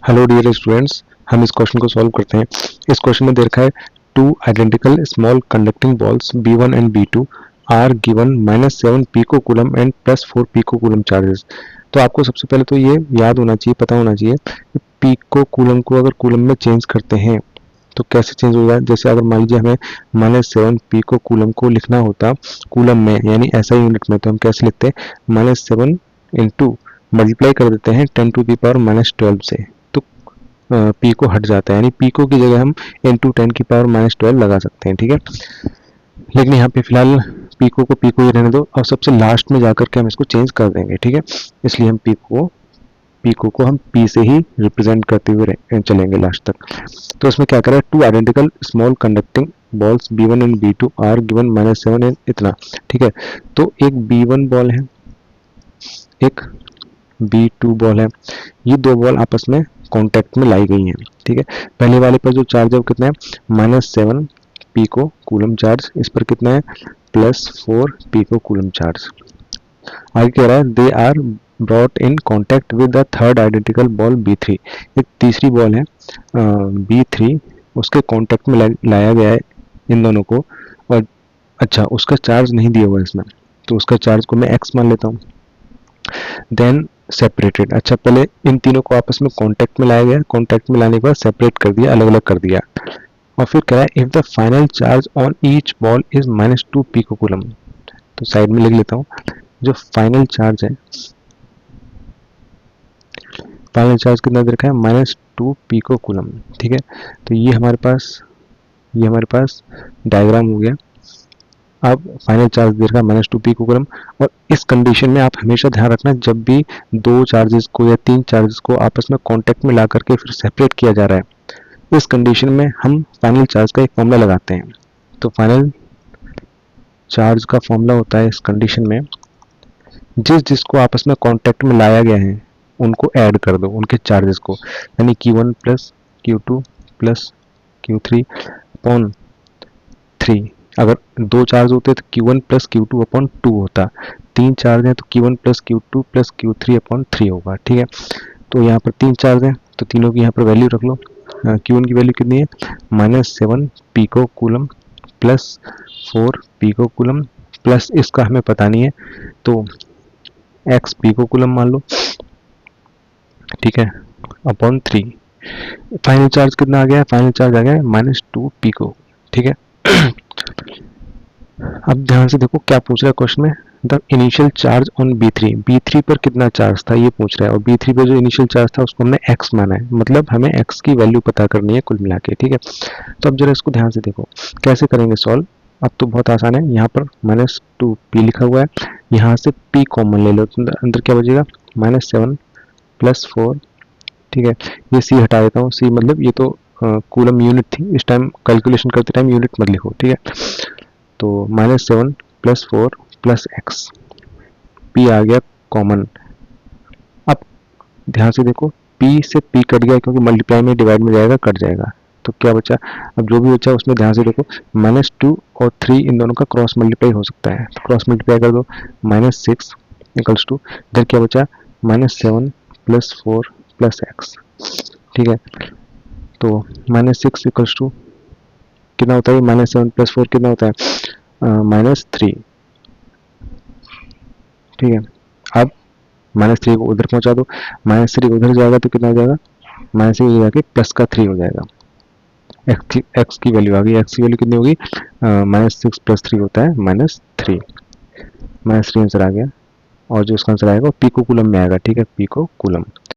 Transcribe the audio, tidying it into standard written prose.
Hello dear students, हम इस question को सॉल्व करते हैं। इस क्वेश्चन में दे रखा है two identical small conducting balls B1 and B2 are given -7 pico coulomb and +4 pico coulomb charges. तो आपको सबसे पहले तो ये याद होना चाहिए, पता होना चाहिए कि पिको कूलम को अगर कूलम में चेंज करते हैं तो कैसे चेंज होगा। जैसे अगर मान लीजिए हमें -7 पिको कूलम को लिखना होता कूलम में यानी ऐसा यूनिट में, तो हम कैसे लिखते हैं -7 इंटू मल्टीप्लाई कर देते हैं 10⁻⁻12 से, तो पी को हट जाता है, यानी पीको की जगह हम इंटू 10⁻⁻12 लगा सकते हैं। ठीक है, लेकिन यहाँ पे फिलहाल पीको को पीको ही रहने दो और सबसे लास्ट में जाकर के हम इसको चेंज कर देंगे। ठीक है, इसलिए हम पीको को हम पी से ही रिप्रेजेंट करते हुए चलेंगे लास्ट तक। तो इसमें क्या करें, two identical small conducting balls B1 and B2 are given -7 and इतना। ठीक है, तो एक B1 बॉल है, एक B2 बॉल है, ये दो बॉल आपस में कांटेक्ट में लाई गई हैं। ठीक है, पहले वाले पर जो चार्ज है वो कितना है -7 पिको कूलम चार्ज, इस पर कितना है +4 पिको कूलम चार्ज। आगे कह रहा है they are brought in contact with the third identical ball B3। एक तीसरी बॉल है B3, उसके कांटेक्ट में लाया गया है इन दोनों को, और अच्छा उसका चार्ज नहीं दिया हुआ इसमें, तो उसका चार्ज को मैं x मान लेता हूँ। देन सेपरेटेड, अच्छा पहले इन तीनों को आपस में कांटेक्ट में लाया गया, कांटेक्ट में लाने के बाद सेपरेट कर दिया, अलग अलग कर दिया, और फिर कह रहा है if the final charge on each ball is -2 pico coulomb. तो साइड में लिख लेता हूँ, जो फाइनल चार्ज है, फाइनल चार्ज कितना दे रखा है -2 पिको कूलम। ठीक है, तो ये हमारे पास डायग्राम हो गया। अब फाइनल चार्ज दे रखा है -2 पिको कूलम, और इस कंडीशन में आप हमेशा ध्यान रखना, जब भी दो चार्जेस को या तीन चार्जेस को आपस में कांटेक्ट में ला करके फिर सेपरेट किया जा रहा है, इस कंडीशन में हम फाइनल चार्ज का एक फॉर्मूला लगाते हैं। तो फाइनल चार्ज का फॉर्मूला होता है इस कंडीशन में, जिसको आपस में कांटेक्ट में लाया गया है उनको ऐड कर दो, उनके चार्जेस को, यानी Q1 + Q2 + Q3 अपॉन 3। अगर दो चार्ज होते तो Q1 + Q2 अपॉन 2 होता, तीन चार्ज है तो Q1 + Q2 + Q3 अपॉन 3 होगा। ठीक है, तो यहाँ पर तीन चार्ज है तो तीनों की यहाँ पर वैल्यू रख लो। Q1 की वैल्यू कितनी है -7 pico coulomb +4 pico coulomb, plus इसका हमें पता नहीं है तो x पिको कूलम मान लो। ठीक है, अपॉन 3। फाइनल चार्ज कितना आ गया है, फाइनल चार्ज आ गया है -2 पिको। ठीक है, अब ध्यान से देखो क्या पूछ रहा है क्वेश्चन में, the initial charge on B3 पर कितना चार्ज था ये पूछ रहा है, और B3 पर जो इनिशियल चार्ज था उसको हमने x माना है, मतलब हमें x की वैल्यू पता करनी है कुल मिला के। ठीक है, तो अब जरा इसको ध्यान से देखो कैसे करेंगे सॉल्व। अब तो बहुत आसान है, यहाँ पर -2 p लिखा हुआ है, यहाँ से p कॉमन ले लो, तो अंदर क्या बचेगा -7 + 4। ठीक है, ये c हटा देता हूँ, c मतलब ये तो कूलम यूनिट थी, इस टाइम कैलकुलेशन करते टाइम यूनिट मत लिखो। ठीक है, तो -7 + 4 + x, p आ गया कॉमन। अब ध्यान से देखो, p से p कट गया क्योंकि मल्टीप्लाई में डिवाइड में जाएगा, कट जाएगा, तो क्या बचा, अब जो भी बचा उसमें ध्यान से देखो, -2 और 3 इन दोनों का क्रॉस मल्टीप्लाई हो सकता है, तो क्रॉस मल्टीप्लाई कर दो, -6 = इधर क्या बचा -7 + 4 + x। ठीक है, तो -6 = कितना होता है, -7 + 4 कितना होता है -3। ठीक है, अब -3 को उधर पहुंचा दो, -3 उधर जाएगा तो कितना हो जाएगा, -3 जाके +3 हो जाएगा। x की वैल्यू आ गई, x की वैल्यू कितनी होगी -6 + 3 होता है -3, -3 आंसर आ गया, और जो इसका आंसर आएगा वो पिको कूलम में आएगा। ठीक है, पिको कूलम।